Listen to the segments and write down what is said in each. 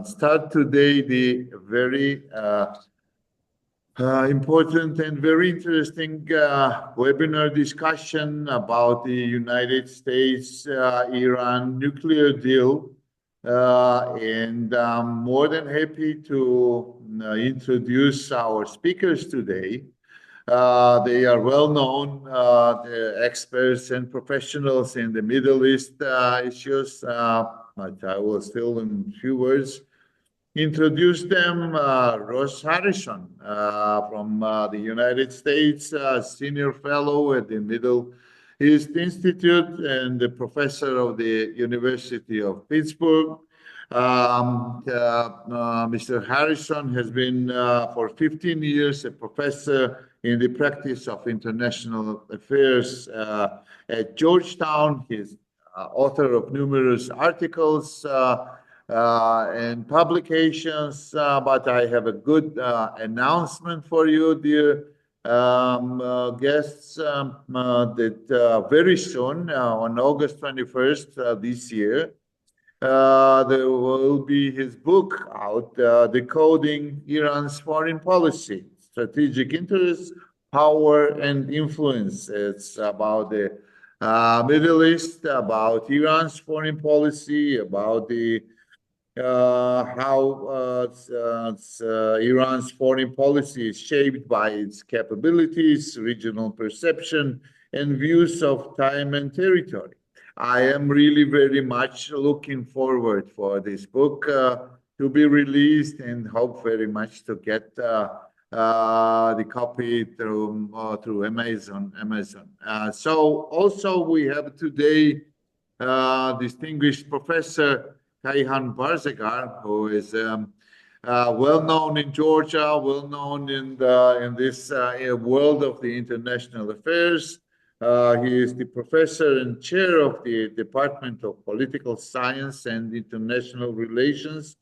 start today the very important and very interesting webinar discussion about the United States-Iran nuclear deal. And I'm more than happy to introduce our speakers today. They are well-known experts and professionals in the Middle East issues, but I will still, in a few words, introduce them. Ross Harrison from the United States, senior fellow at the Middle East Institute and the professor of the University of Pittsburgh. Mr. Harrison has been for 15 years a professor in the practice of international affairs at Georgetown. He's author of numerous articles and publications, but I have a good announcement for you, dear guests, that very soon, on August 21st this year, there will be his book out, Decoding Iran's Foreign Policy, Strategic Interests, Power, and Influence. It's about the Middle East, about Iran's foreign policy, about the how Iran's foreign policy is shaped by its capabilities, regional perception, and views of time and territory. I am really very much looking forward for this book to be released and hope very much to get the copy through Amazon. So also we have today distinguished Professor Kayhan Barzagar, who is well known in Georgia, well known in this world of the international affairs. He is the professor and chair of the Department of Political Science and International Relations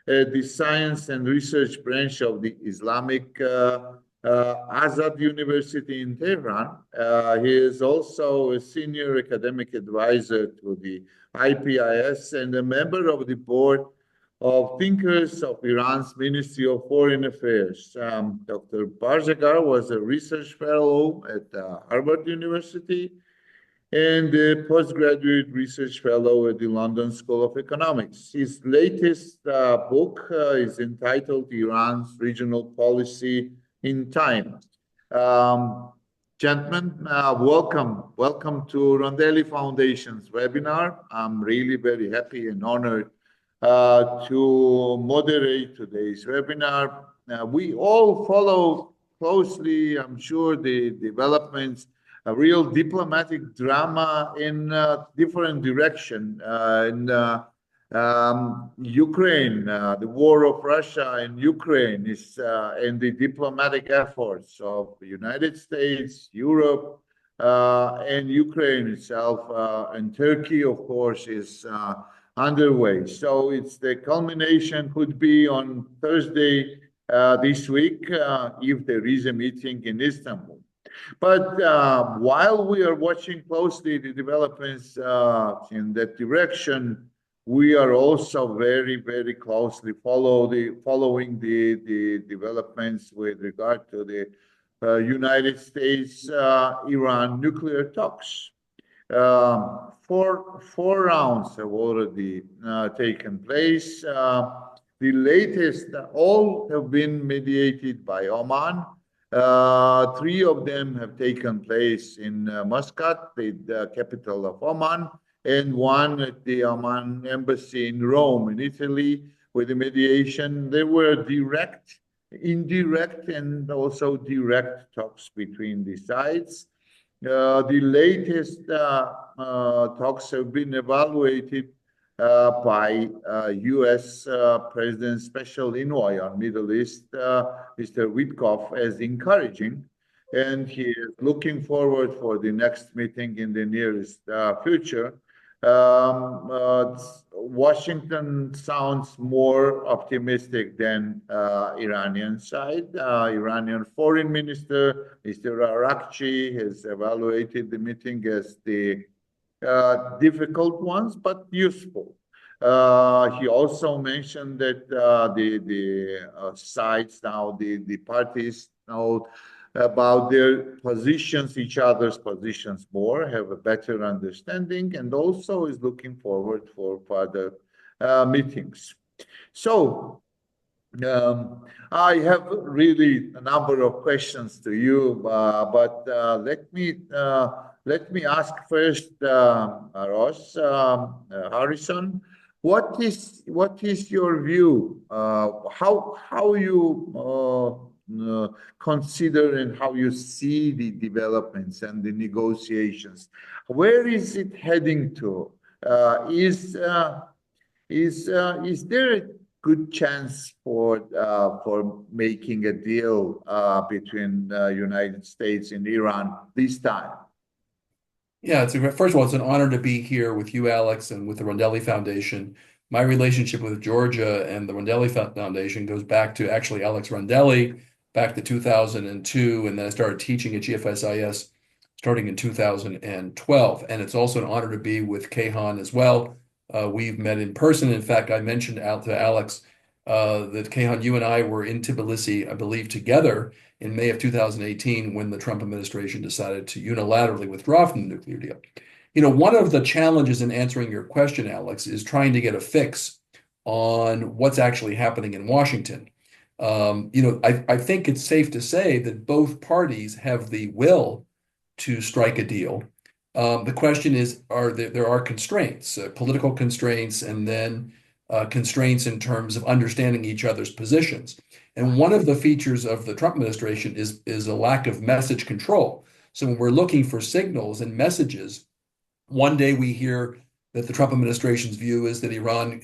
at the Science and Research Branch of the Islamic Azad University in Tehran. He is also a senior academic advisor to the IPIS and a member of the board of thinkers of Iran's Ministry of Foreign Affairs. Dr. Barzagar was a research fellow at Harvard University and a postgraduate research fellow at the London School of Economics. His latest book is entitled Iran's Regional Policy in Time. Gentlemen, welcome to Rondelli Foundation's webinar. I'm really very happy and honored to moderate today's webinar. We all follow closely, I'm sure, the developments, a real diplomatic drama in different direction in Ukraine, the war of Russia in Ukraine is and the diplomatic efforts of the United States, Europe, and Ukraine itself, and Turkey, of course, is underway. So it's the culmination could be on Thursday this week if there is a meeting in Istanbul. But while we are watching closely the developments in that direction, we are also very, very closely following the developments with regard to the United States-Iran nuclear talks. Four rounds have already taken place. The latest, all have been mediated by Oman. Three of them have taken place in Muscat, the capital of Oman, and one at the Oman embassy in Rome, in Italy, with the mediation. There were direct, indirect, and also direct talks between the sides. The latest talks have been evaluated by U.S. President Special Envoy on Middle East, Mr. Witkoff, as encouraging, and he is looking forward for the next meeting in the nearest future. Washington sounds more optimistic than Iranian side. Iranian Foreign Minister, Mr. Arakchi, has evaluated the meeting as the difficult ones, but useful. He also mentioned that the sides now, the parties know about their positions, each other's positions more, have a better understanding, and also is looking forward for further meetings. So I have really a number of questions to you, but let me ask first, Ross Harrison, what is your view? How you consider and how you see the developments and the negotiations? Where is it heading to? Is there a good chance for making a deal between United States and Iran this time? Yeah, first of all, it's an honor to be here with you, Alex, and with the Rondelli Foundation. My relationship with Georgia and the Rondelli Foundation goes back to actually Alex Rondelli back to 2002, and then I started teaching at GFSIS starting in 2012. And it's also an honor to be with Kayhan as well. We've met in person. In fact, I mentioned out to Alex that Kayhan, you and I were in Tbilisi, I believe, together in May of 2018 when the Trump administration decided to unilaterally withdraw from the nuclear deal. You know, one of the challenges in answering your question, Alex, is trying to get a fix on what's actually happening in Washington. I think it's safe to say that both parties have the will to strike a deal. The question is, there are constraints, political constraints, and then constraints in terms of understanding each other's positions. And one of the features of the Trump administration is a lack of message control. So when we're looking for signals and messages, one day we hear that the Trump administration's view is that Iran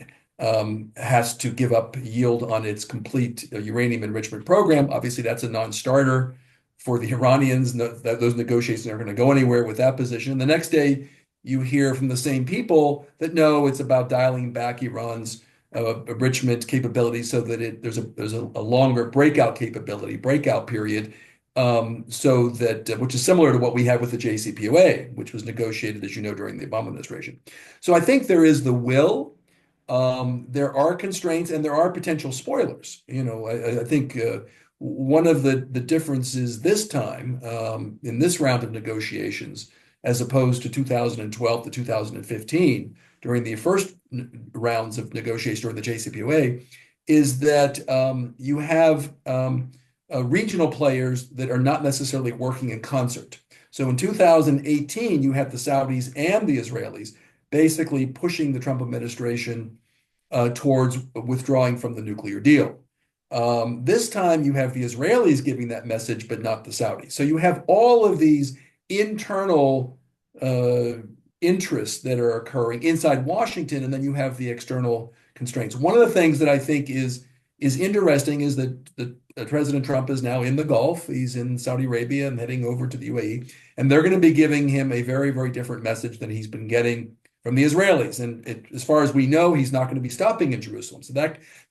has to give up yield on its complete uranium enrichment program. Obviously, that's a non-starter for the Iranians. Those negotiations aren't going to go anywhere with that position. The next day, you hear from the same people that no, it's about dialing back Iran's enrichment capability so that there's a longer breakout period, so that which is similar to what we had with the JCPOA, which was negotiated, as you know, during the Obama administration. So I think there is the will. There are constraints and there are potential spoilers. You know, I think one of the differences this time in this round of negotiations, as opposed to 2012 to 2015, during the first rounds of negotiations during the JCPOA, is that you have regional players that are not necessarily working in concert. So in 2018, you had the Saudis and the Israelis basically pushing the Trump administration towards withdrawing from the nuclear deal. This time you have the Israelis giving that message, but not the Saudis. So you have all of these internal interests that are occurring inside Washington, and then you have the external constraints. One of the things that I think is interesting is that President Trump is now in the Gulf. He's in Saudi Arabia and heading over to the UAE, and they're going to be giving him a very, very different message than he's been getting from the Israelis. And as far as we know, he's not going to be stopping in Jerusalem. So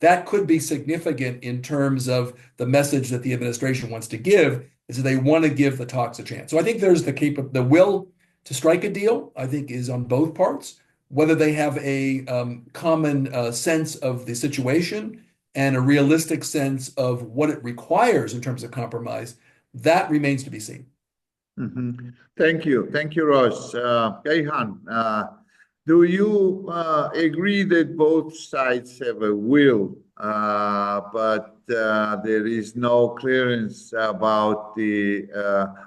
that could be significant in terms of the message that the administration wants to give, is that they want to give the talks a chance. So I think there's the will to strike a deal, I think, is on both parts. Whether they have a common sense of the situation and a realistic sense of what it requires in terms of compromise, that remains to be seen. Mm-hmm. Thank you, Ross. Kayhan, do you agree that both sides have a will, but there is no clearance about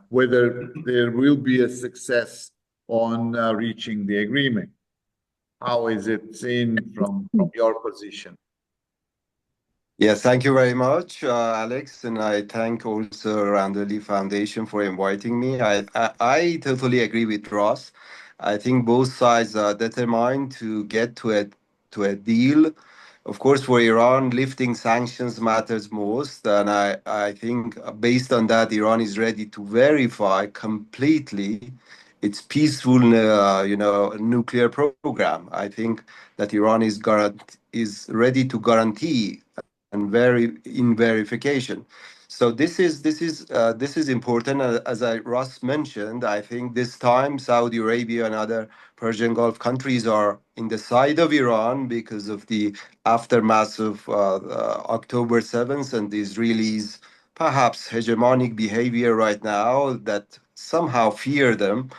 whether there will be a success on reaching the agreement? How is it seen from your position? Yes, thank you very much, Alex, and I thank also Randali Foundation for inviting me. I totally agree with Ross. I think both sides are determined to get to a deal. Of course, for Iran, lifting sanctions matters most, and I think based on that, Iran is ready to verify completely its peaceful, nuclear program. I think that Iran is ready to guarantee and very in verification. So this is important. As Ross mentioned, I think this time Saudi Arabia and other Persian Gulf countries are in the side of Iran because of the aftermath of October 7th and the Israelis' perhaps hegemonic behavior right now that somehow fear them.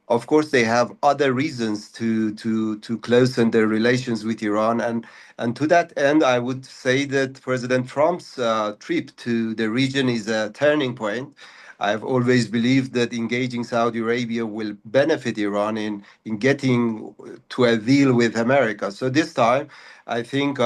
Of course, they have other reasons to closen their relations with Iran, and to that end, I would say that President Trump's trip to the region is a turning point. I've always believed that engaging Saudi Arabia will benefit Iran in getting to a deal with America. So this time, I think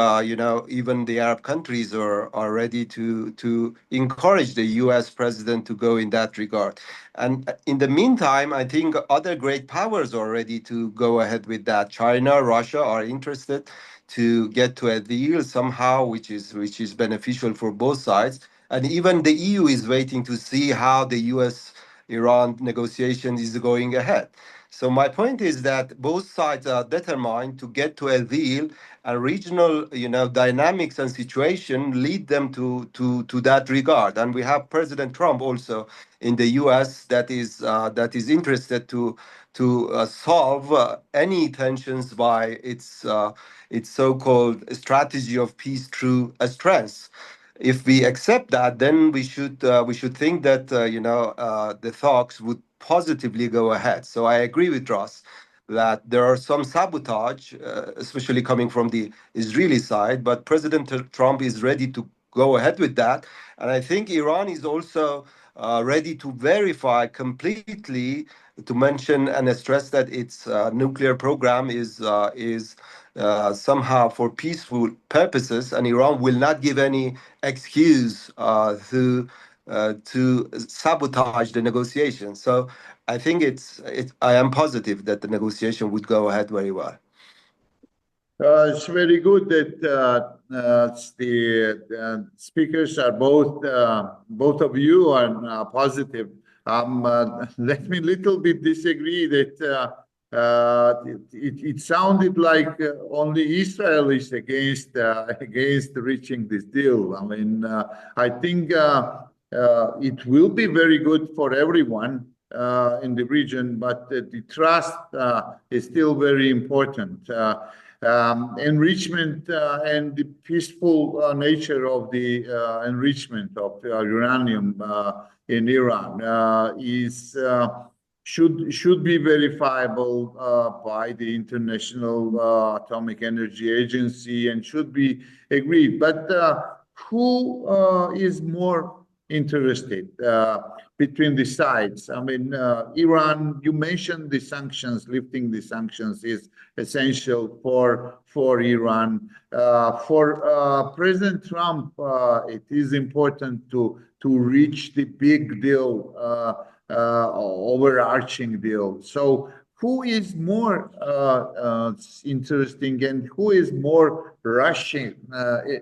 even the Arab countries are ready to encourage the U.S. president to go in that regard. And in the meantime, I think other great powers are ready to go ahead with that. China, Russia are interested to get to a deal somehow, which is beneficial for both sides. And even the EU is waiting to see how the U.S. Iran negotiation is going ahead. So my point is that both sides are determined to get to a deal, and regional, dynamics and situation lead them to that regard. And we have President Trump also in the U.S. that is interested to solve any tensions by its so-called strategy of peace through strength. If we accept that, then we should think that the talks would positively go ahead. So I agree with Ross that there are some sabotage, especially coming from the Israeli side, but President Trump is ready to go ahead with that, and I think Iran is also ready to verify completely, to mention and stress that its nuclear program is somehow for peaceful purposes, and Iran will not give any excuse to sabotage the negotiation. So I think I am positive that the negotiation would go ahead very well. It's very good that the speakers are both of you are positive. Let me little bit disagree that it sounded like only Israel is against reaching this deal. I mean, I think it will be very good for everyone in the region, but the trust is still very important. Enrichment and the peaceful nature of the enrichment of uranium in Iran is should be verifiable by the International Atomic Energy Agency and should be agreed. But who is more interested between the sides? I mean, Iran, you mentioned the sanctions, lifting the sanctions is essential for Iran. For President Trump, it is important to reach the big deal, overarching deal. So who is more interesting and who is more rushing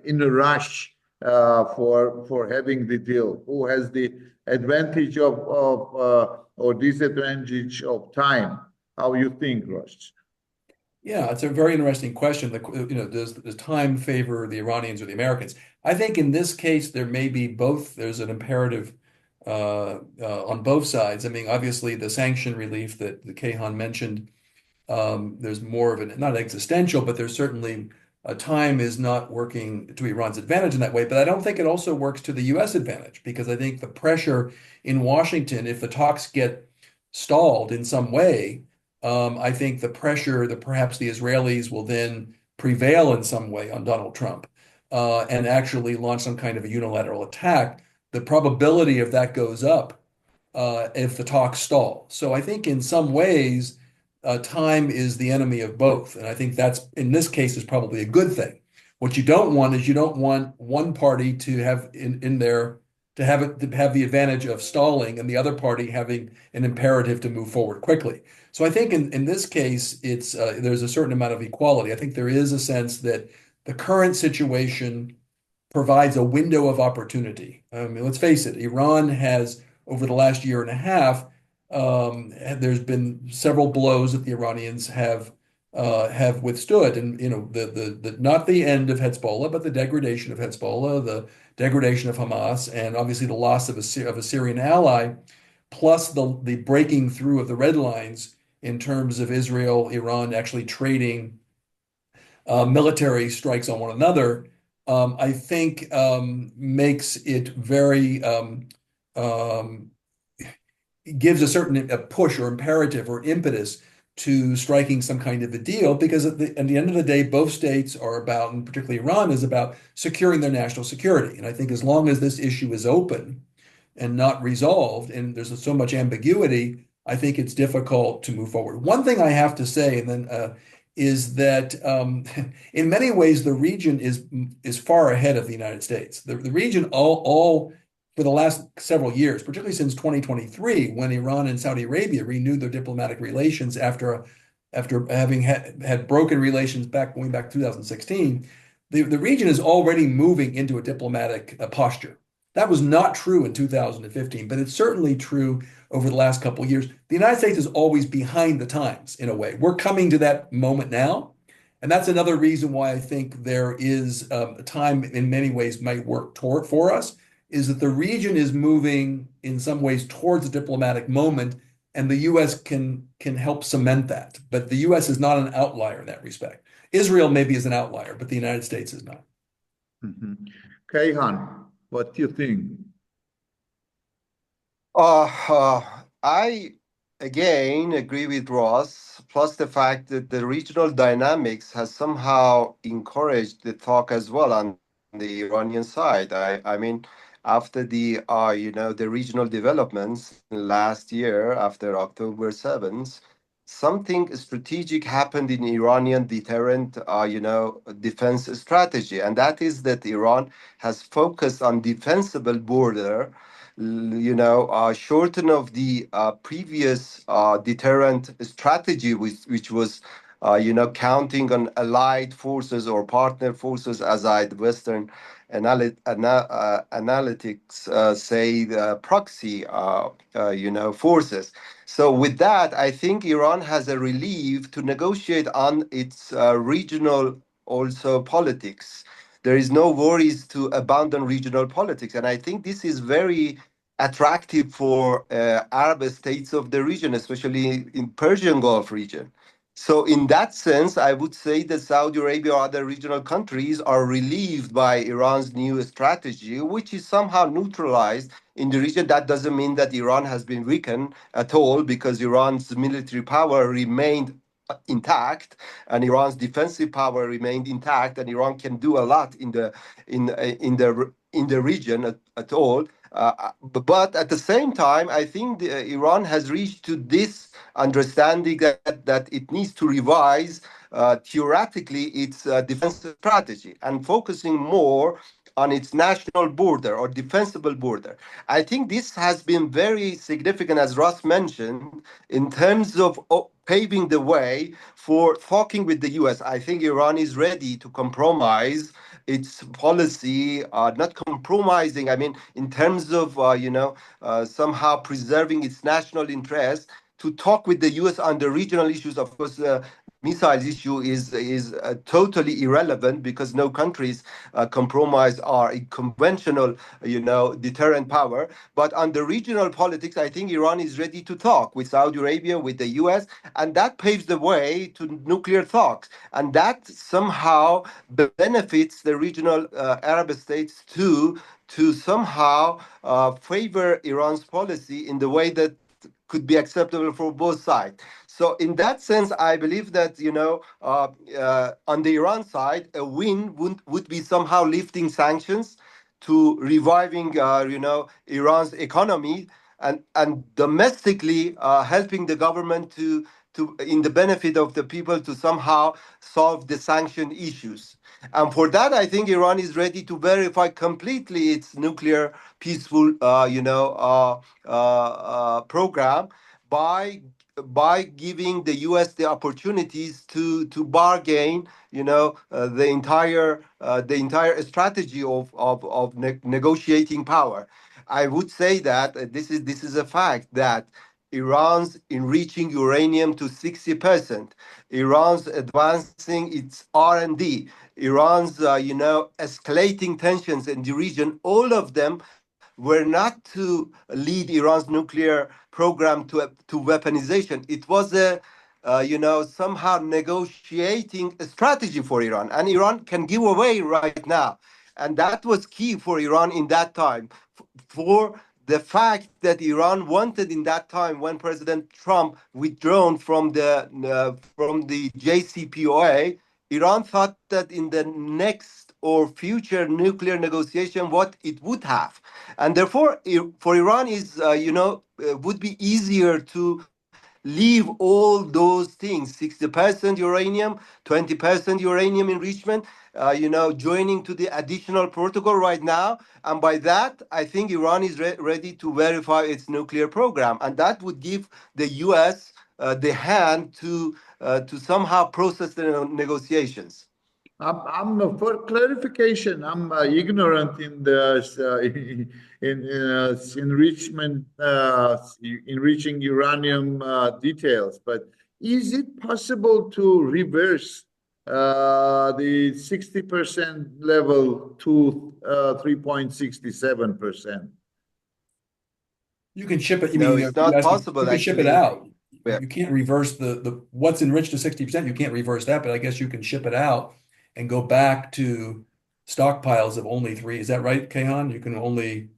in a rush for having the deal? Who has the advantage of or disadvantage of time? How you think, Ross? Yeah, it's a very interesting question. Does time favor the Iranians or the Americans? I think in this case there may be both. There's an imperative on both sides. I mean, obviously the sanction relief that the Kayhan mentioned, there's more of an not existential, but there's certainly time is not working to Iran's advantage in that way. But I don't think it also works to the U.S. advantage because I think the pressure in Washington, if the talks get stalled in some way, I think the pressure that perhaps the Israelis will then prevail in some way on Donald Trump and actually launch some kind of a unilateral attack. The probability of that goes up if the talks stall. So I think in some ways, time is the enemy of both. And I think that's, in this case, is probably a good thing. What you don't want is you don't want one party to have to have the advantage of stalling and the other party having an imperative to move forward quickly. So I think in this case, it's there's a certain amount of equality. I think there is a sense that the current situation provides a window of opportunity. I mean, let's face it, Iran has, over the last year and a half, there's been several blows that the Iranians have have withstood, and the not the end of Hezbollah, but the degradation of Hezbollah, the degradation of Hamas, and obviously the loss of a Syrian ally, plus the breaking through of the red lines in terms of Israel, Iran actually trading military strikes on one another, I think makes it very um, gives a certain push or imperative or impetus to striking some kind of a deal, because at the end of the day, both states are about, and particularly Iran is about, securing their national security. And I think as long as this issue is open and not resolved, and there's so much ambiguity, I think it's difficult to move forward. One thing I have to say, and then is that in many ways the region is far ahead of the United States. The region all for the last several years, particularly since 2023, when Iran and Saudi Arabia renewed their diplomatic relations after having had broken relations going back to 2016, the region is already moving into a diplomatic posture. That was not true in 2015, but it's certainly true over the last couple of years. The United States is always behind the times in a way. We're coming to that moment now. And that's another reason why I think there is a time in many ways might work for us, is that the region is moving in some ways towards a diplomatic moment, and the U.S. can help cement that. But the U.S. is not an outlier in that respect. Israel maybe is an outlier, but the United States is not. Mm-hmm. Kayhan, what do you think? I again agree with Ross, plus the fact that the regional dynamics has somehow encouraged the talk as well on the Iranian side. I mean, after the regional developments last year, after October 7th, something strategic happened in Iranian deterrent, defense strategy, and that is that Iran has focused on defensible border, shorten of the previous deterrent strategy, which was, counting on allied forces or partner forces, as Western analytics say, the proxy, forces. So with that, I think Iran has a relief to negotiate on its regional also politics. There is no worries to abandon regional politics, and I think this is very attractive for Arab states of the region, especially in Persian Gulf region. So in that sense, I would say that Saudi Arabia or other regional countries are relieved by Iran's new strategy, which is somehow neutralized in the region. That doesn't mean that Iran has been weakened at all, because Iran's military power remained intact, and Iran's defensive power remained intact, and Iran can do a lot in the region at all. But at the same time, I think Iran has reached to this understanding that it needs to revise theoretically its defense strategy and focusing more on its national border or defensible border. I think this has been very significant, as Ross mentioned, in terms of paving the way for talking with the US. I think Iran is ready to compromise its policy, not compromising, I mean, in terms of, somehow preserving its national interest, to talk with the US on the regional issues. Of course, missiles issue is totally irrelevant, because no countries compromise our conventional, deterrent power. But on the regional politics, I think Iran is ready to talk with Saudi Arabia, with the US, and that paves the way to nuclear talks. And that somehow benefits the regional Arab states to somehow favor Iran's policy in the way that could be acceptable for both sides. So in that sense, I believe that, on the Iran side, a win would be somehow lifting sanctions to reviving, Iran's economy, and domestically helping the government to in the benefit of the people, to somehow solve the sanction issues. And for that, I think Iran is ready to verify completely its nuclear peaceful, program by giving the U.S. the opportunities to bargain, the entire strategy of negotiating power. I would say that this is a fact that Iran's enriching uranium to 60%, Iran's advancing its R&D, Iran's escalating tensions in the region, all of them were not to lead Iran's nuclear program to weaponization. It was a somehow negotiating a strategy for Iran, and Iran can give away right now, and that was key for Iran in that time. For the fact that Iran wanted in that time, when President Trump withdrawn from the JCPOA, Iran thought that in the next or future nuclear negotiation, what it would have, and therefore for Iran is would be easier to leave all those things, 60% uranium, 20% uranium enrichment, joining to the additional protocol right now. And by that, I think Iran is ready to verify its nuclear program. And that would give the US the hand to somehow process the negotiations. For clarification, I'm ignorant in the enrichment, enriching uranium details. But is it possible to reverse the 60% level to 3.67%? You can ship it. No, it's not possible. You can ship it out. Yeah. You can't reverse the what's enriched to 60%. You can't reverse that, but I guess you can ship it out and go back to stockpiles of only 3. Is that right, Kayhan? You can only,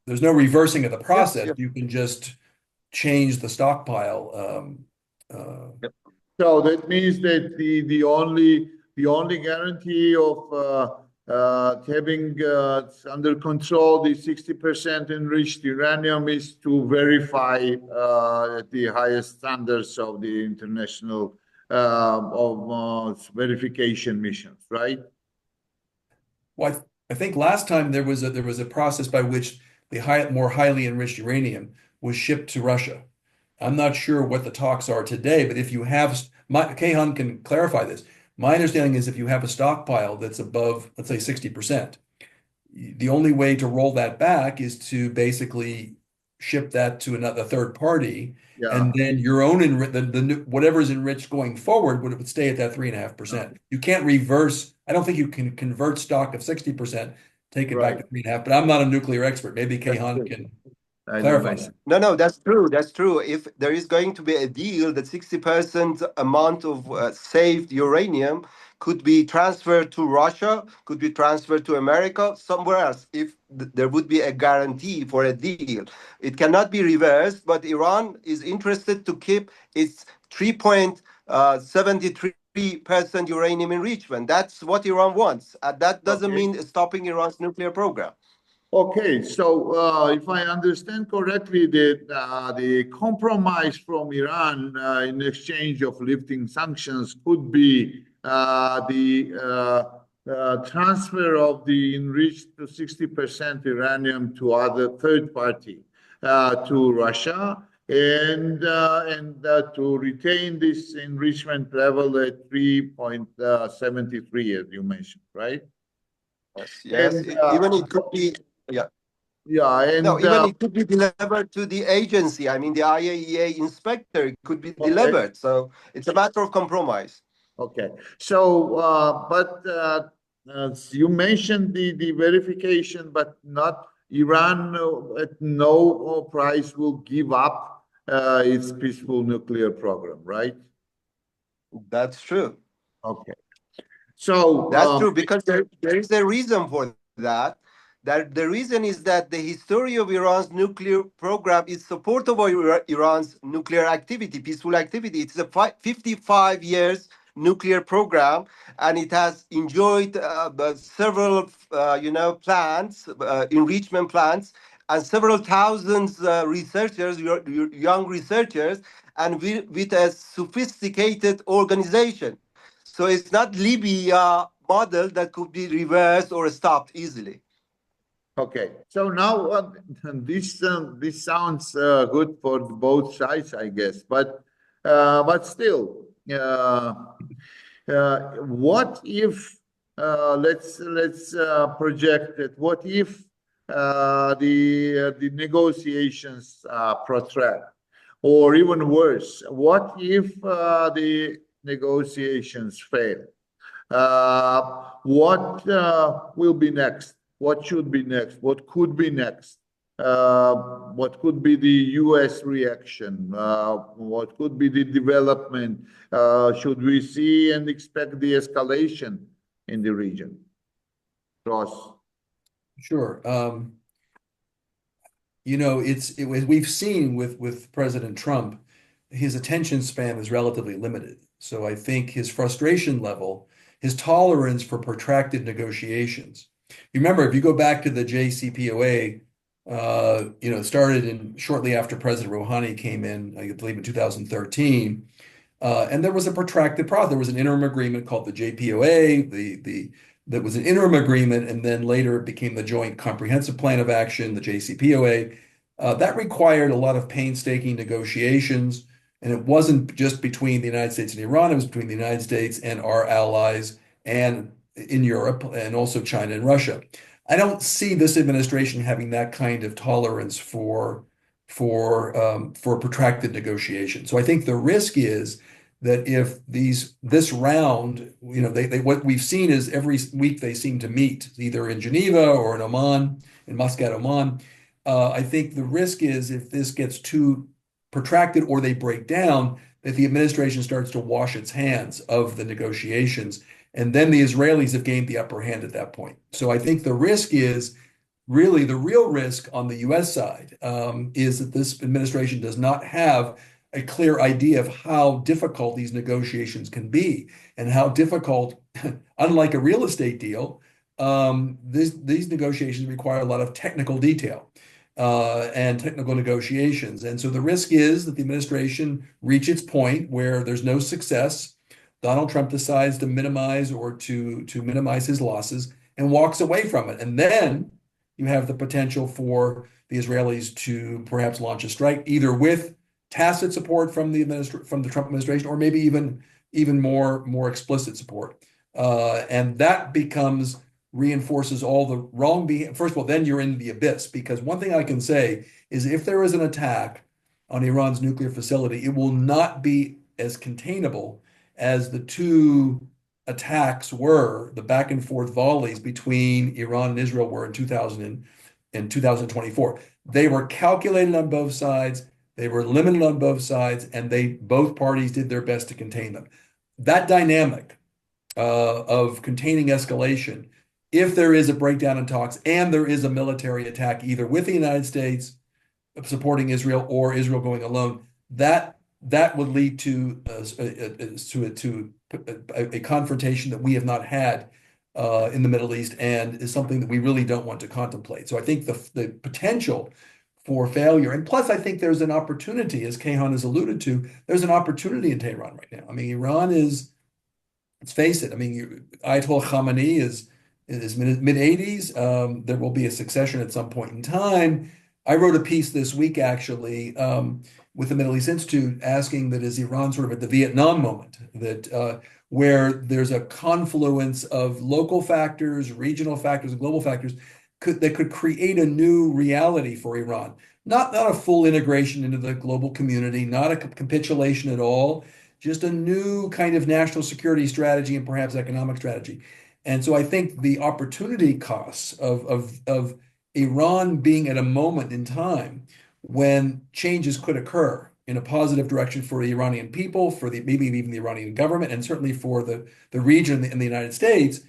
there's no reversing of the process. Yes. You can just change the stockpile. So that means that the only guarantee of having under control the 60% enriched uranium is to verify the highest standards of the international verification missions, right? Well, I think last time there was a process by which the more highly enriched uranium was shipped to Russia. I'm not sure what the talks are today, but if you have, Kayhan can clarify this. My understanding is if you have a stockpile that's above, let's say 60%, the only way to roll that back is to basically ship that to another third party, and then your own whatever's enriched going forward would stay at that 3.5%. You can't reverse. I don't think you can convert stock of 60%, take it back to 3.5%. But I'm not a nuclear expert. Maybe Kayhan can clarify that. No, that's true. That's true. If there is going to be a deal, that 60% amount of saved uranium could be transferred to Russia, could be transferred to America, somewhere else, if there would be a guarantee for a deal. It cannot be reversed, but Iran is interested to keep its 3.73% uranium enrichment. That's what Iran wants. That doesn't mean stopping Iran's nuclear program. Okay, so if I understand correctly, the compromise from Iran in exchange of lifting sanctions could be the transfer of the enriched to 60% uranium to other third party, to Russia, and to retain this enrichment level at 3.73, as you mentioned, right? Yes. And, even it could be. Yeah. Yeah, and no, even it could be delivered to the agency. I mean, the IAEA inspector, it could be delivered. So it's a matter of compromise. Okay. So, but you mentioned the verification, but not Iran at no price will give up its peaceful nuclear program, right? That's true. Okay. So that's true, because there is a reason for that. That the reason is that the history of Iran's nuclear program is supportive of Iran's nuclear activity, peaceful activity. It's a 55 years nuclear program, and it has enjoyed several, plants, enrichment plants, and several thousands researchers, young researchers, and with a sophisticated organization. So it's not Libya model that could be reversed or stopped easily. Okay, so now this sounds good for both sides, I guess, but still, what if let's project it? What if the negotiations protract? Or even worse, what if the negotiations fail? What will be next? What should be next? What could be next? What could be the US reaction? What could be the development? Should we see and expect the escalation in the region? Ross. Sure. We've seen with President Trump, his attention span is relatively limited. So I think his frustration level, his tolerance for protracted negotiations. Remember, if you go back to the JCPOA, it started shortly after President Rouhani came in, I believe in 2013, and there was a protracted process. There was an interim agreement called the JPOA. That was an interim agreement, and then later it became the Joint Comprehensive Plan of Action, the JCPOA. That required a lot of painstaking negotiations, and it wasn't just between the United States and Iran, it was between the United States and our allies and in Europe, and also China and Russia. I don't see this administration having that kind of tolerance for protracted negotiation. So I think the risk is that if this round, what we've seen is every week they seem to meet either in Geneva or in Oman, in Muscat, Oman. I think the risk is if this gets too protracted or they break down, that the administration starts to wash its hands of the negotiations, and then the Israelis have gained the upper hand at that point. So I think the risk is really the real risk on the U.S. side is that this administration does not have a clear idea of how difficult these negotiations can be and how difficult, unlike a real estate deal, these negotiations require a lot of technical detail and technical negotiations. And so the risk is that the administration reach its point where there's no success. Donald Trump decides to minimize or to minimize his losses and walks away from it. And then you have the potential for the Israelis to perhaps launch a strike, either with tacit support from the Trump administration, or maybe even more explicit support, and that reinforces all the wrong behavior. First of all, then you're in the abyss, because one thing I can say is if there is an attack on Iran's nuclear facility, it will not be as containable as the two attacks were, the back and forth volleys between Iran and Israel were in 2024. They were calculated on both sides. They were limited on both sides, and both parties did their best to contain them. That dynamic of containing escalation, if there is a breakdown in talks and there is a military attack, either with the United States supporting Israel or Israel going alone, that would lead to a confrontation that we have not had in the Middle East, and is something that we really don't want to contemplate. So I think the potential for failure. And plus, I think there's an opportunity, as Kayhan has alluded to, there's an opportunity in Tehran right now. I mean, Iran let's face it, I mean, Ayatollah Khamenei is mid-80s. There will be a succession at some point in time. I wrote a piece this week, actually, with the Middle East Institute, asking that is Iran sort of at the Vietnam moment, that where there's a confluence of local factors, regional factors, and global factors that could create a new reality for Iran. Not a full integration into the global community, not a capitulation at all, just a new kind of national security strategy and perhaps economic strategy. And so I think the opportunity costs of Iran being at a moment in time when changes could occur in a positive direction for the Iranian people, for maybe even the Iranian government, and certainly for the region in the United States,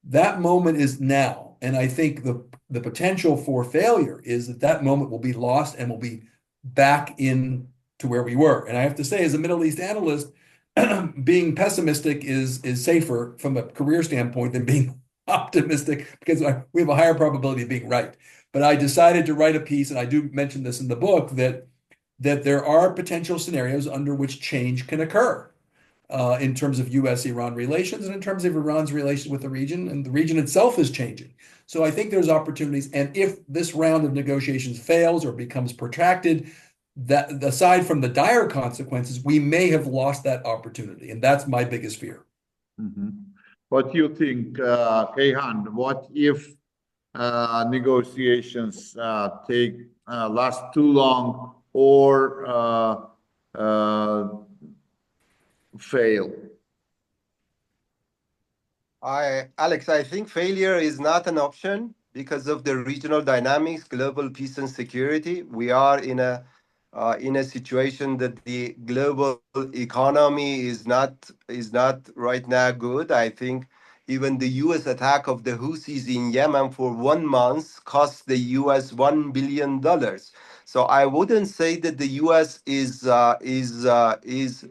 that moment is now. And I think the potential for failure is that moment will be lost and will be back in to where we were. And I have to say, as a Middle East analyst, being pessimistic is safer from a career standpoint than being optimistic, because we have a higher probability of being right. But I decided to write a piece, and I do mention this in the book, that there are potential scenarios under which change can occur in terms of U.S.-Iran relations and in terms of Iran's relations with the region, and the region itself is changing. So I think there's opportunities, and if this round of negotiations fails or becomes protracted, that aside from the dire consequences, we may have lost that opportunity, and that's my biggest fear. Mm-hmm. What do you think, Kayhan? What if negotiations last too long or fail? Alex, I think failure is not an option because of the regional dynamics, global peace and security. We are in a situation that the global economy is not right now good. I think even the U.S. attack of the Houthis in Yemen for 1 month cost the U.S. $1 billion. So I wouldn't say that the U.S. is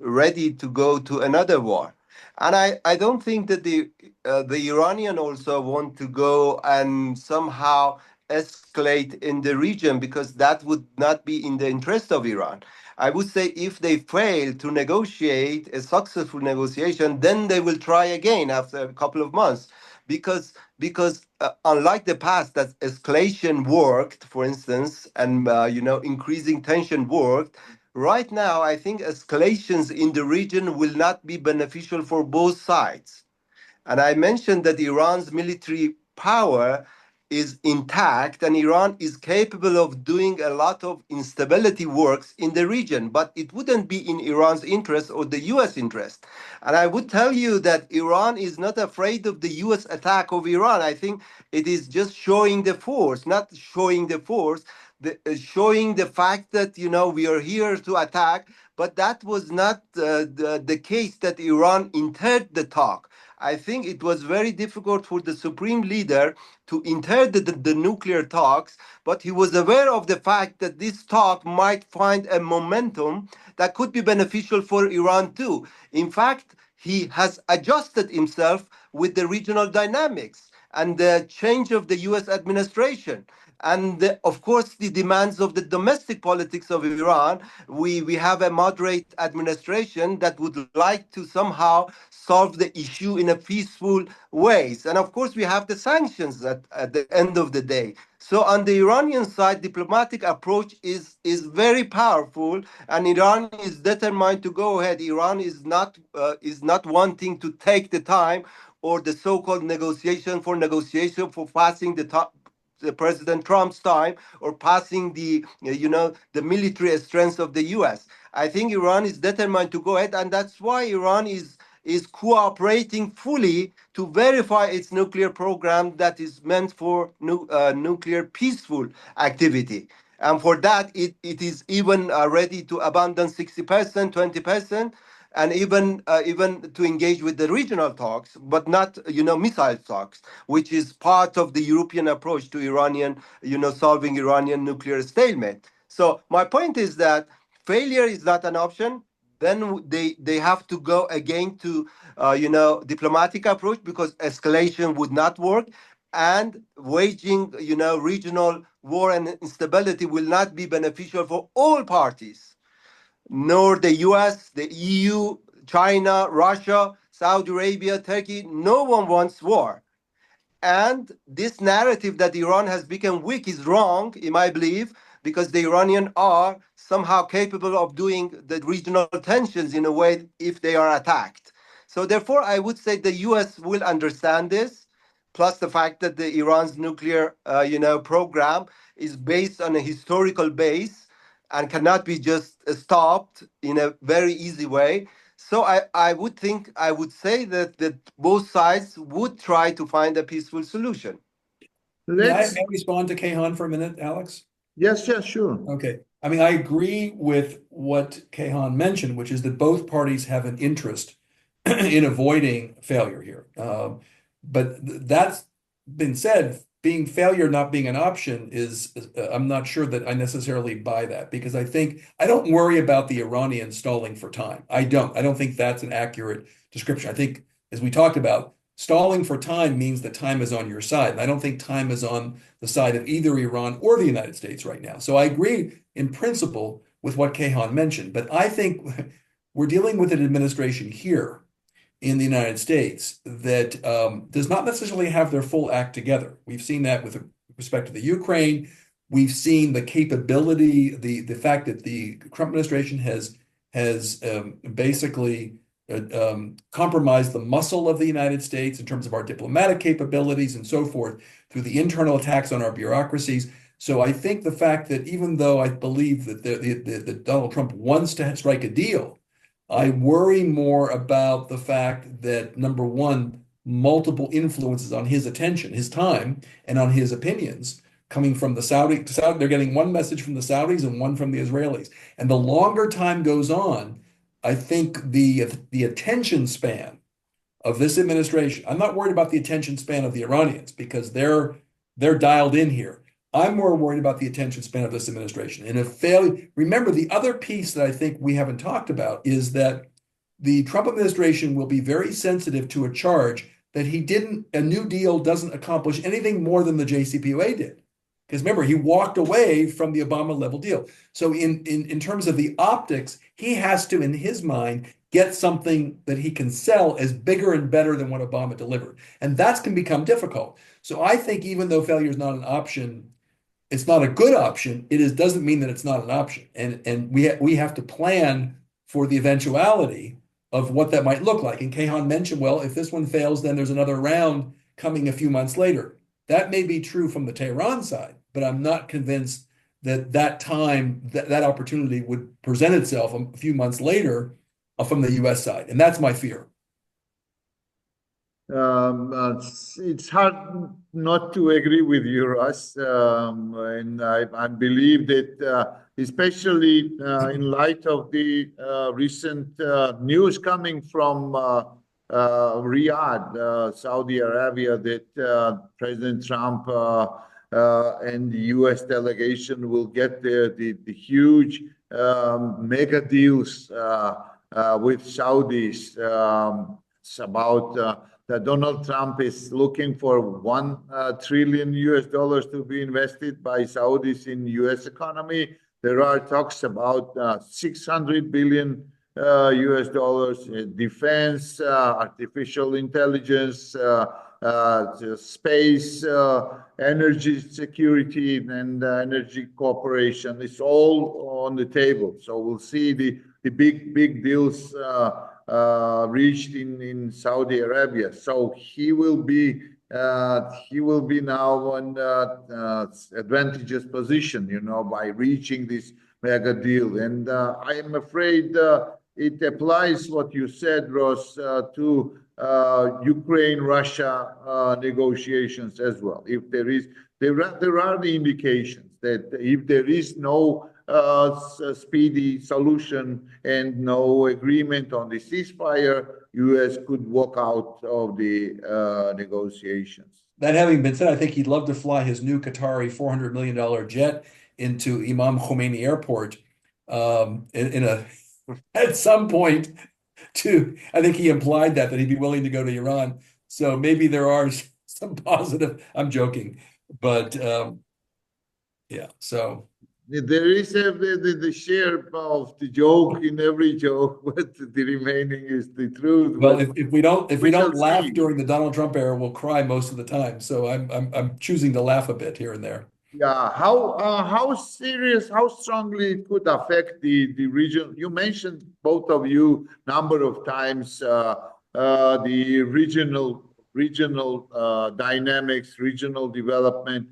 ready to go to another war. And I don't think that the Iranian also want to go and somehow escalate in the region because that would not be in the interest of Iran. I would say if they fail to negotiate a successful negotiation, then they will try again after a couple of months. Because unlike the past, that escalation worked, for instance, and increasing tension worked. Right now, I think escalations in the region will not be beneficial for both sides. And I mentioned that Iran's military power is intact and Iran is capable of doing a lot of instability works in the region, but it wouldn't be in Iran's interest or the US interest. And I would tell you that Iran is not afraid of the US attack of Iran. I think it is just showing the force, not showing the force, showing the fact that, we are here to attack, but that was not the case that Iran entered the talk. I think it was very difficult for the supreme leader to enter the nuclear talks, but he was aware of the fact that this talk might find a momentum that could be beneficial for Iran too. In fact, he has adjusted himself with the regional dynamics and the change of the US administration. And of course, the demands of the domestic politics of Iran. We have a moderate administration that would like to somehow solve the issue in a peaceful ways. And of course, we have the sanctions at the end of the day. So on the Iranian side, diplomatic approach is very powerful, and Iran is determined to go ahead. Iran is not wanting to take the time or the so-called negotiation for passing the President Trump's time or passing the military strength of the U.S. I think Iran is determined to go ahead, and that's why Iran is cooperating fully to verify its nuclear program that is meant for nuclear peaceful activity. And for that, it is even ready to abandon 60%, 20%, and even to engage with the regional talks, but not missile talks, which is part of the European approach to Iranian, solving Iranian nuclear stalemate. So my point is that failure is not an option. Then they have to go again to diplomatic approach because escalation would not work, and waging regional war and instability will not be beneficial for all parties, nor the US, the EU, China, Russia, Saudi Arabia, Turkey. No one wants war. And this narrative that Iran has become weak is wrong, in my belief, because the Iranians are somehow capable of doing the regional tensions in a way if they are attacked. So therefore, I would say the US will understand this, plus the fact that the Iran's nuclear, program is based on a historical base and cannot be just stopped in a very easy way. So I would say that both sides would try to find a peaceful solution. May I Let's, respond to Kehan for a minute, Alex? yes, sure. Okay. I mean, I agree with what Kehan mentioned, which is that both parties have an interest in avoiding failure here. But that's been said, being failure not being an option is, I'm not sure that I necessarily buy that, because I don't worry about the Iranians stalling for time. I don't think that's an accurate description. I think, as we talked about, stalling for time means that time is on your side. And I don't think time is on the side of either Iran or the United States right now. So I agree in principle with what Kehan mentioned, but I think we're dealing with an administration here in the United States that does not necessarily have their full act together. We've seen that with respect to the Ukraine. We've seen the capability, the fact that the Trump administration has basically compromise the muscle of the United States in terms of our diplomatic capabilities and so forth through the internal attacks on our bureaucracies. So I think the fact that even though I believe that that Donald Trump wants to strike a deal, I worry more about the fact that, number one, multiple influences on his attention, his time, and on his opinions coming from the Saudi. They're getting one message from the Saudis and one from the Israelis. And the longer time goes on, I think the attention span of this administration, I'm not worried about the attention span of the Iranians because they're dialed in here. I'm more worried about the attention span of this administration. And if failure, remember the other piece that I think we haven't talked about is that the Trump administration will be very sensitive to a charge that a New Deal doesn't accomplish anything more than the JCPOA did. Because remember, he walked away from the Obama level deal. So in terms of the optics, he has to, in his mind, get something that he can sell as bigger and better than what Obama delivered. And that can become difficult. So I think even though failure is not an option, it's not a good option. Doesn't mean that it's not an option. And we have to plan for the eventuality of what that might look like. And Kayhan mentioned, well, if this one fails, then there's another round coming a few months later. That may be true from the Tehran side, but I'm not convinced that that opportunity would present itself a few months later from the U.S. side. And that's my fear. It's hard not to agree with you, Russ. And I believe that, especially in light of the recent news coming from Riyadh, Saudi Arabia, that President Trump and the U.S. delegation will get the huge mega deals with Saudis. It's about that Donald Trump is looking for $1 trillion to be invested by Saudis in U.S. economy. There are talks about $600 billion defense, artificial intelligence, space, energy security, and energy cooperation. It's all on the table. So we'll see the big deals reached in Saudi Arabia. So he will be now in advantageous position, by reaching this mega deal. And I am afraid it applies what you said, Ross, to Ukraine-Russia negotiations as well. If there are the indications that if there is no speedy solution and no agreement on the ceasefire, U.S. could walk out of the negotiations. That having been said, I think he'd love to fly his new Qatari $400 million jet into Imam Khomeini Airport at some point. I think he implied that he'd be willing to go to Iran. So maybe there are some positive. I'm joking, but yeah. So. There is the share of the joke in every joke, but the remaining is the truth. Well, if we don't laugh during the Donald Trump era, we'll cry most of the time. So I'm choosing to laugh a bit here and there. Yeah, how serious, how strongly it could affect the region? You mentioned, both of you, number of times the regional dynamics, regional development.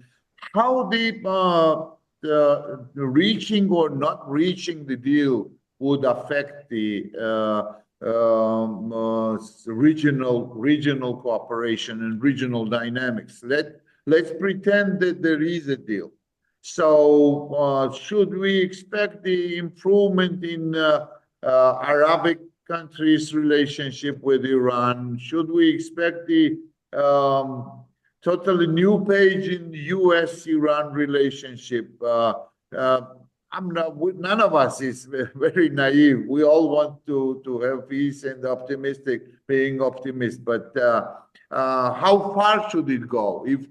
How the reaching or not reaching the deal would affect the regional cooperation and regional dynamics. Let's pretend that there is a deal. So should we expect the improvement in Arabic countries' relationship with Iran? Should we expect the totally new page in U.S.-Iran relationship? None of us is very naive. We all want to have peace and being optimist. But how far should it go if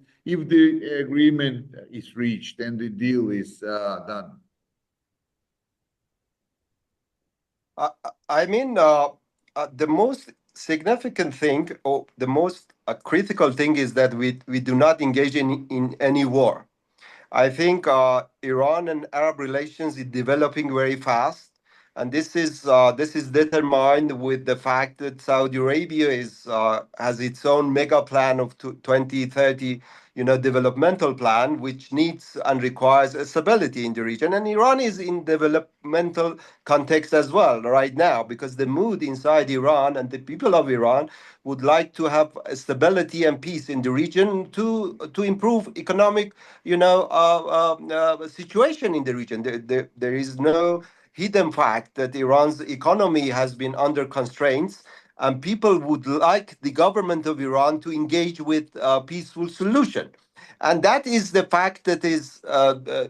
the agreement is reached and the deal is done? I mean, the most significant thing, or the most critical thing, is that we do not engage in any war. I think Iran and Arab relations is developing very fast. and this is determined with the fact that Saudi Arabia has its own mega plan of 2030, developmental plan, which needs and requires a stability in the region. And Iran is in developmental context as well right now, because the mood inside Iran and the people of Iran would like to have stability and peace in the region to improve economic, situation in the region. There is no hidden fact that Iran's economy has been under constraints, and people would like the government of Iran to engage with a peaceful solution. And that is the fact that is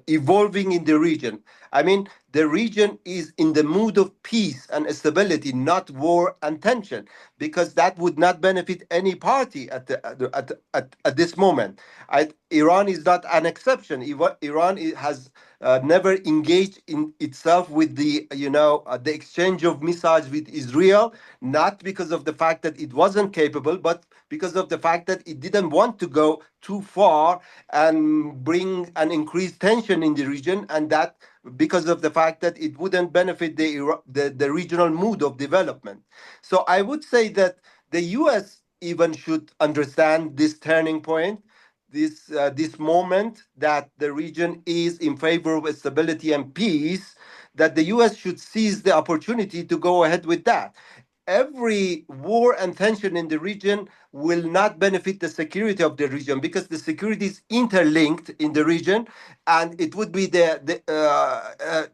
evolving in the region. I mean, the region is in the mood of peace and stability, not war and tension, because that would not benefit any party at this moment. Iran is not an exception. Iran has never engaged in itself with the exchange of missiles with Israel, not because of the fact that it wasn't capable, but because of the fact that it didn't want to go too far and bring an increased tension in the region, and that because of the fact that it wouldn't benefit the regional mood of development. So I would say that the U.S. even should understand this turning point, this moment that the region is in favor of stability and peace, that the U.S. should seize the opportunity to go ahead with that. Every war and tension in the region will not benefit the security of the region, because the security is interlinked in the region, and it would be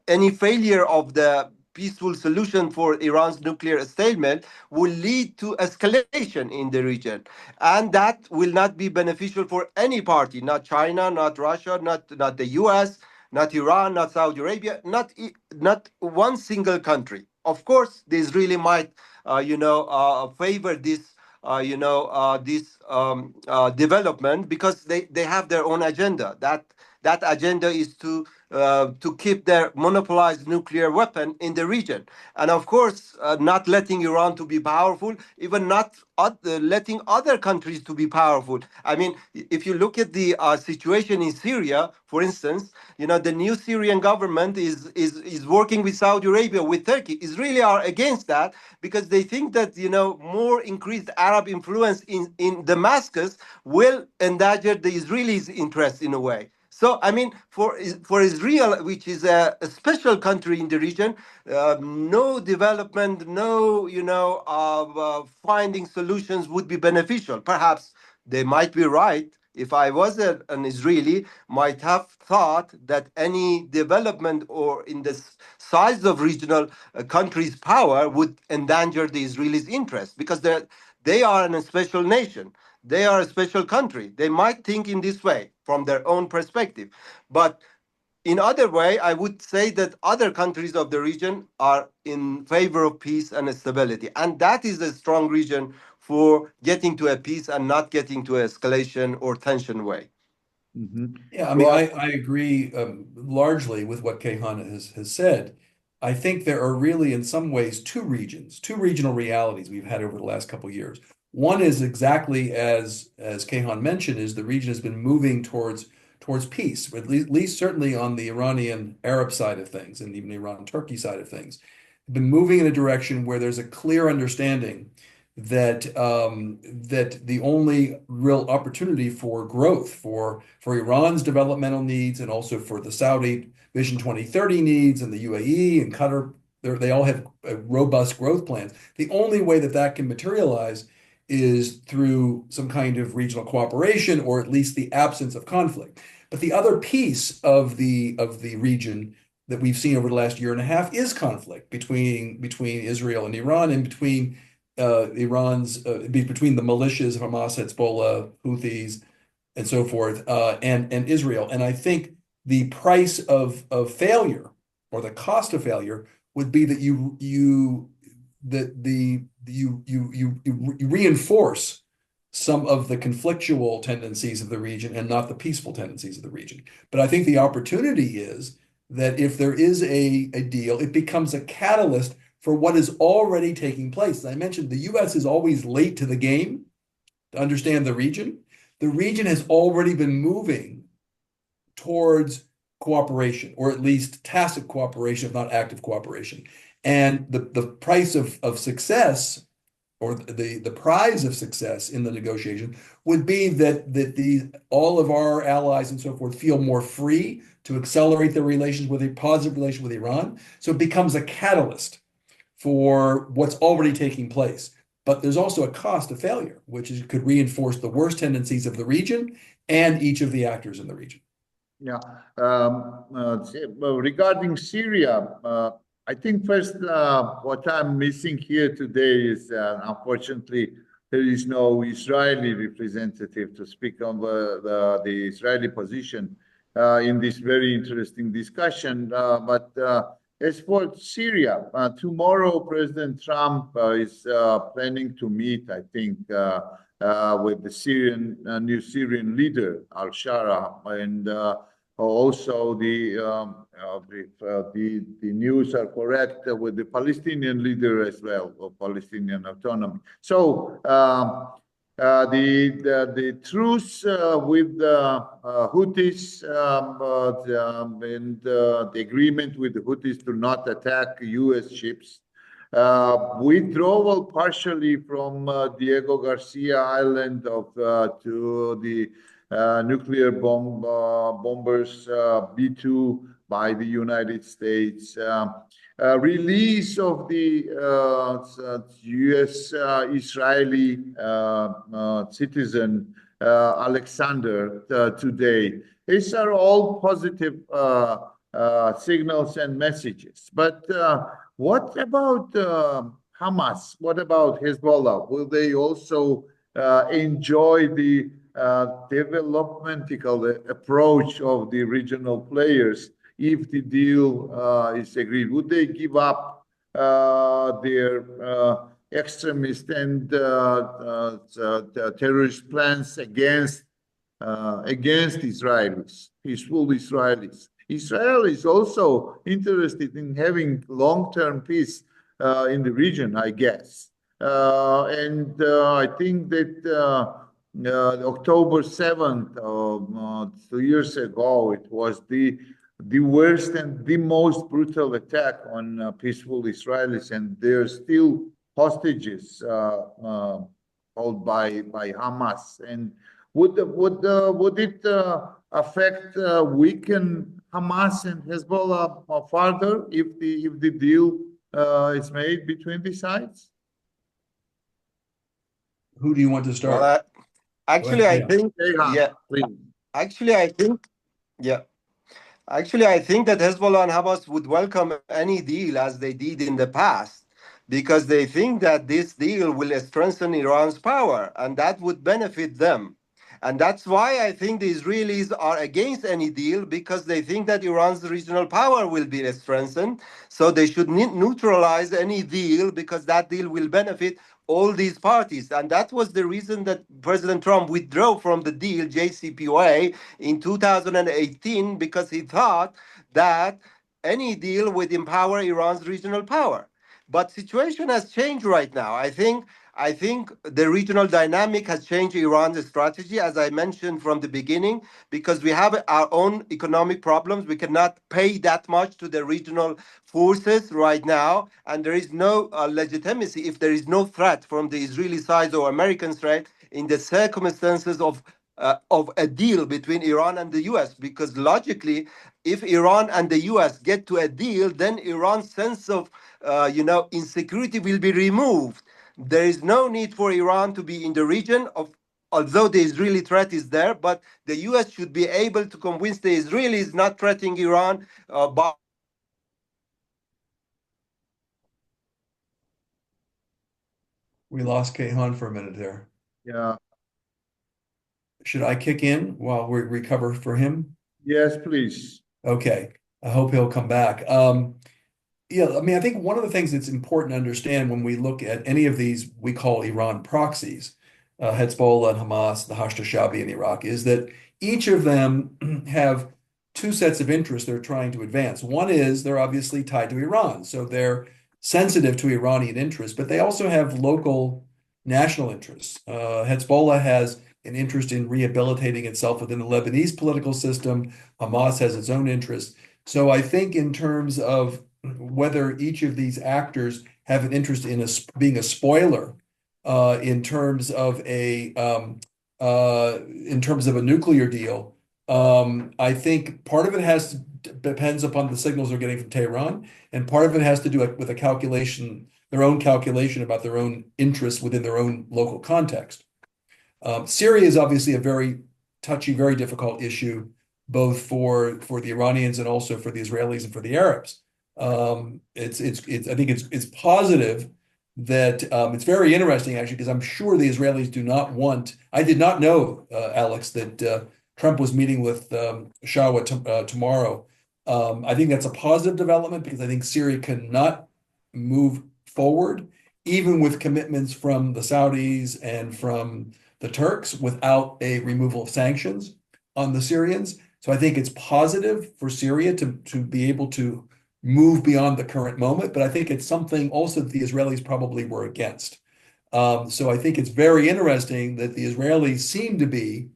any failure of the peaceful solution for Iran's nuclear stalemate will lead to escalation in the region, and that will not be beneficial for any party, not China, not Russia, not the US, not Iran, not Saudi Arabia, not one single country. Of course, the Israeli might favor this development, because they have their own agenda. That agenda is to keep their monopolized nuclear weapon in the region, and of course, not letting Iran to be powerful, even not letting other countries to be powerful. I mean, if you look at the situation in Syria, for instance, the new Syrian government is working with Saudi Arabia, with Turkey. Israeli are against that, because they think that more increased Arab influence in Damascus will endanger the Israelis' interest in a way. So, I mean, for Israel, which is a special country in the region, no development, no, finding solutions would be beneficial. Perhaps they might be right. If I was an Israeli, might have thought that any development or in the size of regional countries' power would endanger the Israelis' interest, because they are a special nation. They are a special country. They might think in this way from their own perspective. But in other way, I would say that other countries of the region are in favor of peace and stability. And that is a strong region for getting to a peace and not getting to escalation or tension way. Yeah, I mean, I agree largely with what Kayhan has said. I think there are really, in some ways, two regional realities we've had over the last couple of years. One is exactly as Kayhan mentioned, is the region has been moving towards peace, at least certainly on the Iranian Arab side of things, and even Iran-Turkey side of things, been moving in a direction where there's a clear understanding that that the only real opportunity for growth for Iran's developmental needs, and also for the Saudi Vision 2030 needs, and the UAE and Qatar, they all have robust growth plans. The only way that can materialize is through some kind of regional cooperation, or at least the absence of conflict. But the other piece of the region that we've seen over the last year and a half is conflict between Israel and Iran, and between between the militias, Hamas, Hezbollah, Houthis, and so forth, and Israel. And I think the price of failure, or the cost of failure, would be that you reinforce some of the conflictual tendencies of the region, and not the peaceful tendencies of the region. But I think the opportunity is that if there is a deal, it becomes a catalyst for what is already taking place. As I mentioned, the U.S. is always late to the game to understand the region. The region has already been moving towards cooperation, or at least tacit cooperation, if not active cooperation. And the price of success, or the prize of success in the negotiation, would be that all of our allies and so forth feel more free to accelerate their relations with a positive relation with Iran. So it becomes a catalyst for what's already taking place. But there's also a cost of failure, which could reinforce the worst tendencies of the region and each of the actors in the region. Yeah. Regarding Syria, I think first what I'm missing here today is unfortunately there is no Israeli representative to speak on the Israeli position in this very interesting discussion. But as for Syria, tomorrow President Trump is planning to meet, I think, with the new Syrian leader Al-Shara, and also the news are correct with the Palestinian leader as well, of Palestinian autonomy. So the truce with the Houthis and the agreement with the Houthis to not attack U.S. ships, withdrawal partially from Diego Garcia Island to the nuclear bombers B-2 by the United States, release of the U.S. Israeli citizen Alexander today. These are all positive signals and messages. But what about Hamas? What about Hezbollah? Will they also enjoy the developmental approach of the regional players if the deal is agreed? Would they give up their extremist and terrorist plans against Israelis, peaceful Israelis? Israel is also interested in having long-term peace in the region, I guess. And I think that October 7th, 2 years ago, it was the worst and the most brutal attack on peaceful Israelis, and they're still hostages held by Hamas. And would it affect, weaken Hamas and Hezbollah further if the deal is made between the sides? Who do you want to start? Well, actually, I think, Yeah, please. actually, I think, yeah. Actually, I think that Hezbollah and Hamas would welcome any deal as they did in the past, because they think that this deal will strengthen Iran's power and that would benefit them. And that's why I think the Israelis are against any deal, because they think that Iran's regional power will be strengthened. So they should neutralize any deal, because that deal will benefit all these parties. And that was the reason that President Trump withdrew from the deal, JCPOA, in 2018, because he thought that any deal would empower Iran's regional power. But situation has changed right now. I think the regional dynamic has changed Iran's strategy, as I mentioned from the beginning, because we have our own economic problems. We cannot pay that much to the regional forces right now, and there is no legitimacy if there is no threat from the Israeli side or American side in the circumstances of a deal between Iran and the US, because logically, if Iran and the US get to a deal, then Iran's sense of insecurity will be removed. There is no need for Iran to be in the region although the Israeli threat is there, but the US should be able to convince the Israelis not threatening Iran by. We lost Kayhan for a minute there. Yeah. Should I kick in while we recover for him? Yes, please. Okay. I hope he'll come back. Yeah, I mean, I think one of the things that's important to understand when we look at any of these we call Iran proxies, Hezbollah and Hamas, the Hashd al-Shaabi in Iraq, is that each of them have two sets of interests they're trying to advance. One is they're obviously tied to Iran, so they're sensitive to Iranian interests, but they also have local national interests. Hezbollah has an interest in rehabilitating itself within the Lebanese political system. Hamas has its own interests. So I think in terms of whether each of these actors have an interest in being a spoiler in terms of a nuclear deal. I think part of it depends upon the signals they're getting from Tehran, and part of it has to do with their own calculation about their own interests within their own local context. Syria is obviously a very touchy, very difficult issue, both for the Iranians and also for the Israelis and for the Arabs. I think it's positive that it's very interesting actually, because I'm sure the Israelis do not want. I did not know, Alex, that Trump was meeting with Shawa tomorrow. I think that's a positive development because I think Syria cannot move forward, even with commitments from the Saudis and from the Turks, without a removal of sanctions on the Syrians. So I think it's positive for Syria to be able to move beyond the current moment, but I think it's something also that the Israelis probably were against. So I think it's very interesting that the Israelis seem to be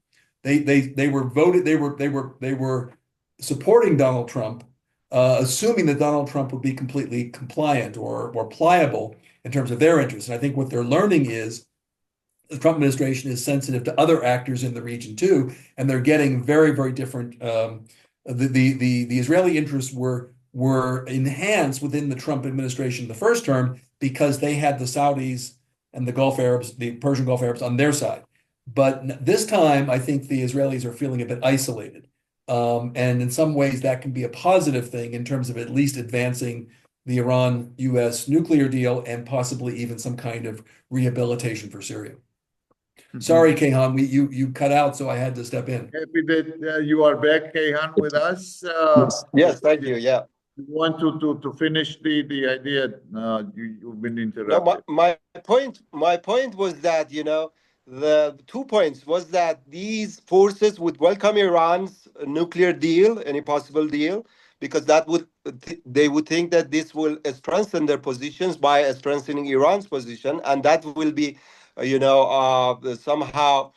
they were supporting Donald Trump, assuming that Donald Trump would be completely compliant or pliable in terms of their interests. And I think what they're learning is the Trump administration is sensitive to other actors in the region too, and they're getting very, very different. The Israeli interests were enhanced within the Trump administration the first term because they had the Saudis and the Gulf Arabs, the Persian Gulf Arabs on their side. But this time, I think the Israelis are feeling a bit isolated. And in some ways, that can be a positive thing in terms of at least advancing the Iran-US nuclear deal and possibly even some kind of rehabilitation for Syria. Sorry, Kayhan, you cut out, so I had to step in. Happy that you are back, Kayhan, with us. Yes, thank you. Yeah. You want to finish the idea? You've been No, interrupted. my point was that, the 2 points was that these forces would welcome Iran's nuclear deal, any possible deal, because they would think that this will strengthen their positions by strengthening Iran's position, and that will be, somehow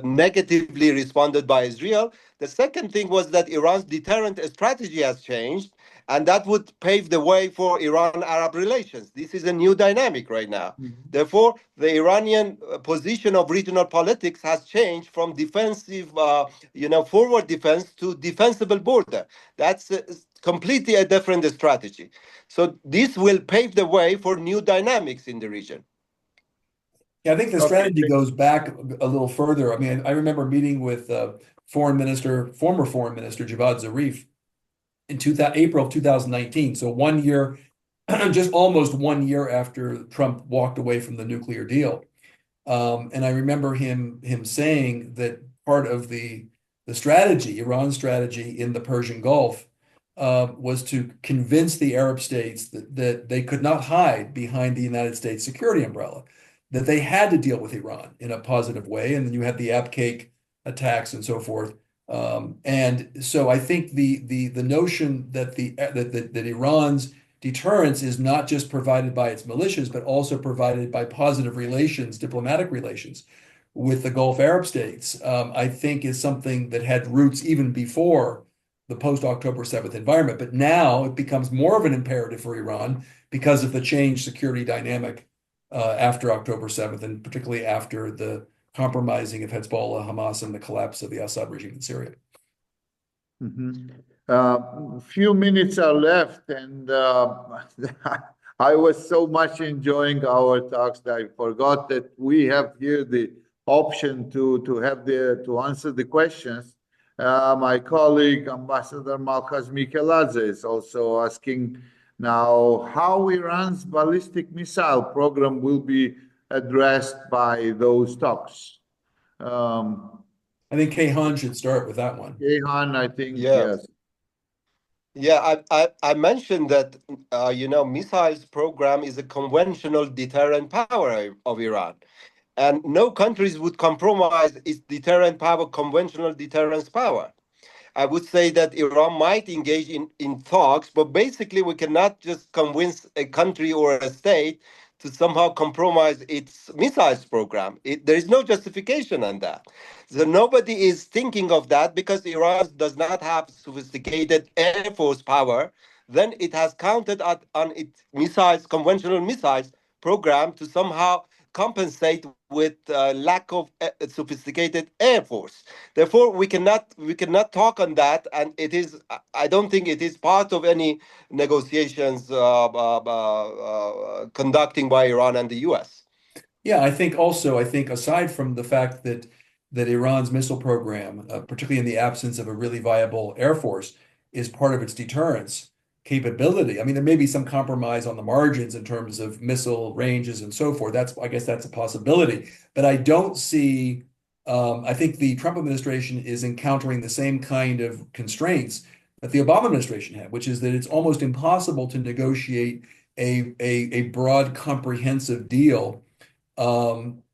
negatively responded by Israel. The second thing was that Iran's deterrent strategy has changed, and that would pave the way for Iran-Arab relations. This is a new dynamic right now. Therefore, the Iranian position of regional politics has changed from defensive, forward defense to defensible border. That's completely a different strategy. So this will pave the way for new dynamics in the region. Yeah, I think the strategy goes back a little further. I mean, I remember meeting with former Foreign Minister Javad Zarif in April of 2019. So 1 year, just almost 1 year after Trump walked away from the nuclear deal. And I remember him saying that part of the strategy, Iran's strategy in the Persian Gulf, was to convince the Arab states that they could not hide behind the United States security umbrella, that they had to deal with Iran in a positive way. And then you had the Abqaiq attacks and so forth. And so I think the notion that Iran's deterrence is not just provided by its militias, but also provided by positive relations, diplomatic relations with the Gulf Arab states, I think is something that had roots even before the post-October 7th environment. But now it becomes more of an imperative for Iran because of the changed security dynamic after October 7th, and particularly after the compromising of Hezbollah, Hamas, and the collapse of the Assad regime in Syria. Few minutes are left, and I was so much enjoying our talks that I forgot that we have here the option to answer the questions. My colleague, Ambassador Malkaz Mikeladze, is also asking now how Iran's ballistic missile program will be addressed by those talks. I think Kayhan should start with that one. Kayhan, I think, Yeah. yes. Yeah, I mentioned that, missiles program is a conventional deterrent power of Iran. And no countries would compromise its deterrent power, conventional deterrence power. I would say that Iran might engage in talks, but basically we cannot just convince a country or a state to somehow compromise its missiles program. There is no justification on that. So nobody is thinking of that because Iran does not have sophisticated air force power. Then it has counted on its missiles, conventional missiles program to somehow compensate with lack of sophisticated air force. Therefore, we cannot talk on that, and it is I don't think it is part of any negotiations conducting by Iran and the U.S. Yeah, I think aside from the fact that Iran's missile program, particularly in the absence of a really viable air force, is part of its deterrence capability. I mean, there may be some compromise on the margins in terms of missile ranges and so forth. I guess that's a possibility. But I don't see. I think the Trump administration is encountering the same kind of constraints that the Obama administration had, which is that it's almost impossible to negotiate a broad, comprehensive deal,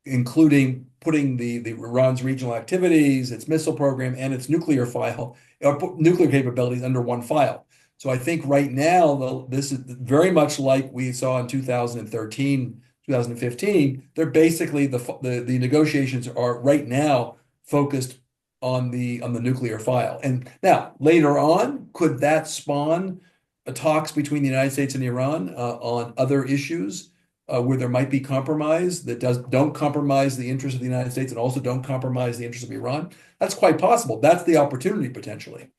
including putting the Iran's regional activities, its missile program, and its nuclear capabilities under one file. So I think right now, this is very much like we saw in 2013, 2015. They're basically the negotiations are right now focused on the nuclear file. And now later on, could that spawn talks between the United States and Iran on other issues where there might be compromise that don't compromise the interests of the United States and also don't compromise the interests of Iran? That's quite possible. That's the opportunity potentially.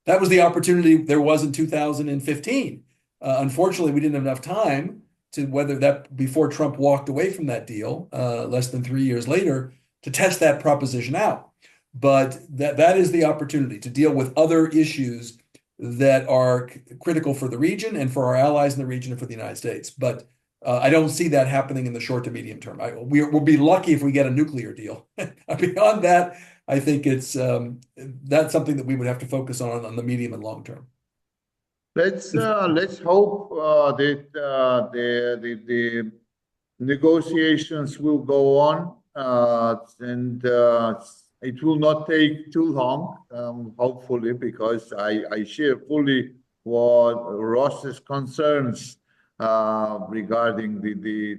That was the opportunity there was in 2015. Unfortunately, we didn't have enough time to weather that before Trump walked away from that deal less than 3 years later to test that proposition out. But that is the opportunity to deal with other issues that are critical for the region and for our allies in the region and for the United States. But I don't see that happening in the short to medium term. We'll be lucky if we get a nuclear deal. Beyond that, I think that's something that we would have to focus on the medium and long term. Let's hope that the negotiations will go on, and it will not take too long, hopefully, because I share fully what Ross's concerns regarding the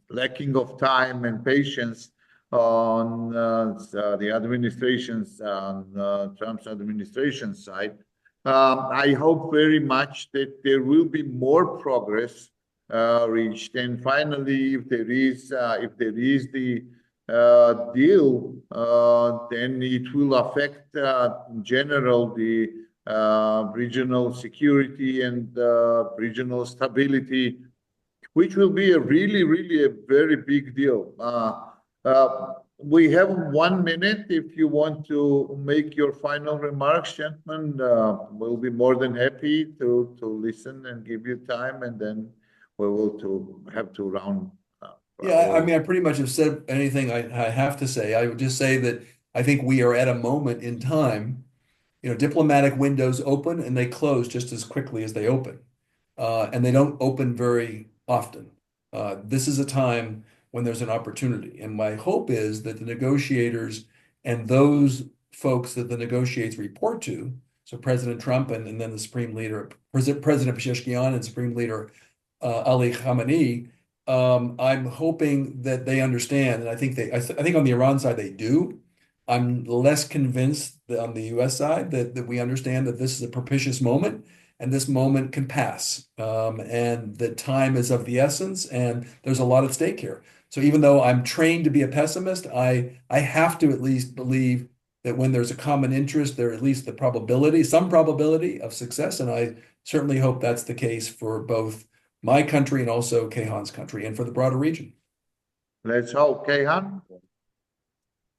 lacking of time and patience on the administration's, Trump's administration side. I hope very much that there will be more progress reached, and finally, if there is the deal, then it will affect in general the regional security and regional stability, which will be a really a very big deal. We have 1 minute. If you want to make your final remarks, gentlemen, we'll be more than happy to listen and give you time, and then we will have to round. Yeah, I mean, I pretty much have said anything I have to say. I would just say that I think we are at a moment in time. Diplomatic windows open and they close just as quickly as they open, and they don't open very often. This is a time when there's an opportunity, and my hope is that the negotiators and those folks that the negotiates report to, so President Trump and then the Supreme Leader, President Pezeshkian and Supreme Leader Ali Khamenei, I'm hoping that they understand, and I think on the Iran side they do. I'm less convinced that on the U.S. side that we understand that this is a propitious moment and this moment can pass, and that time is of the essence and there's a lot at stake here. So even though I'm trained to be a pessimist, I have to at least believe that when there's a common interest, there at least some probability of success, and I certainly hope that's the case for both my country and also Kayhan's country and for the broader region. Let's hope. Kayhan?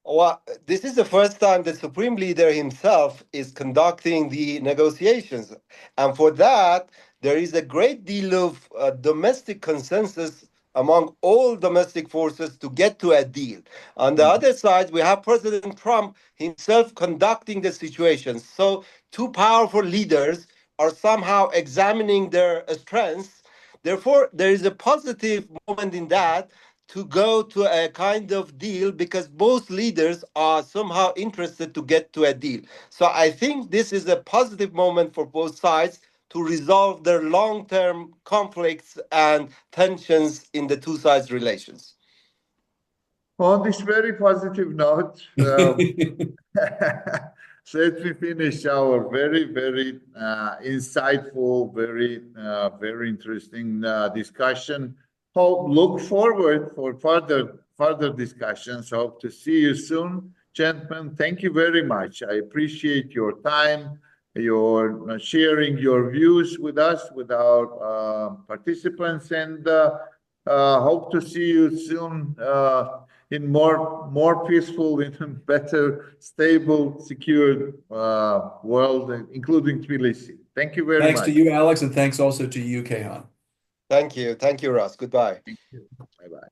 Well, this is the first time the Supreme Leader himself is conducting the negotiations. And for that, there is a great deal of domestic consensus among all domestic forces to get to a deal. On the other side, we have President Trump himself conducting the situation. So two powerful leaders are somehow examining their strengths. Therefore, there is a positive moment in that to go to a kind of deal because both leaders are somehow interested to get to a deal. So I think this is a positive moment for both sides, to resolve their long-term conflicts and tensions in the two sides' relations. On this very positive note, so let me finish our very insightful, very interesting discussion. Look forward for further discussions. Hope to see you soon, gentlemen. Thank you very much. I appreciate your time, your sharing your views with us, with our participants, and hope to see you soon. In more peaceful, in a better, stable, secure world, including Tbilisi. Thank you very Thanks much. to you, Alex, and thanks also to you, Kayhan. Thank you, Ross. Goodbye. Thank you. Bye-bye.